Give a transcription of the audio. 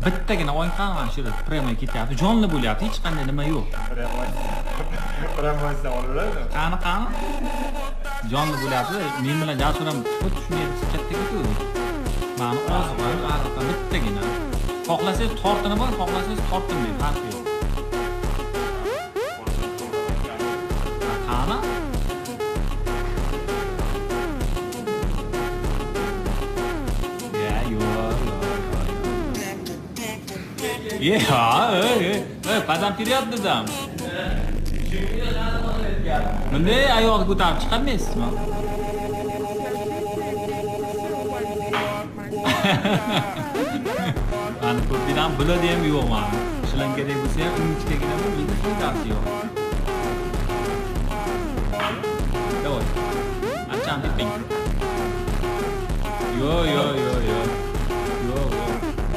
bittagina o'yin qanaqa shu premay ketyapti. Jonli bo'lyapti, hech qanday nima yo'q. Promotsiya olinadi. Qanaqa? Jonli bo'lyapti. Men bilan Jasur ham xuddi shunday chatda-ku. Mani ozg'in, albatta bittagina. Xohlasangiz tortini bor, xohlasangiz tortinmaydi, farqi yo'q. Qana? Qadam ketyapti dedam. Bunday oyoqni ko'tarib chiqolmaysizmi? Mani ko'pdan biladi ham yo'q mani. Shilankadek bo'lsa ham ingichkagina bo'lmaydi, foydasi yo'q. Davay. Ancham deping. Yo.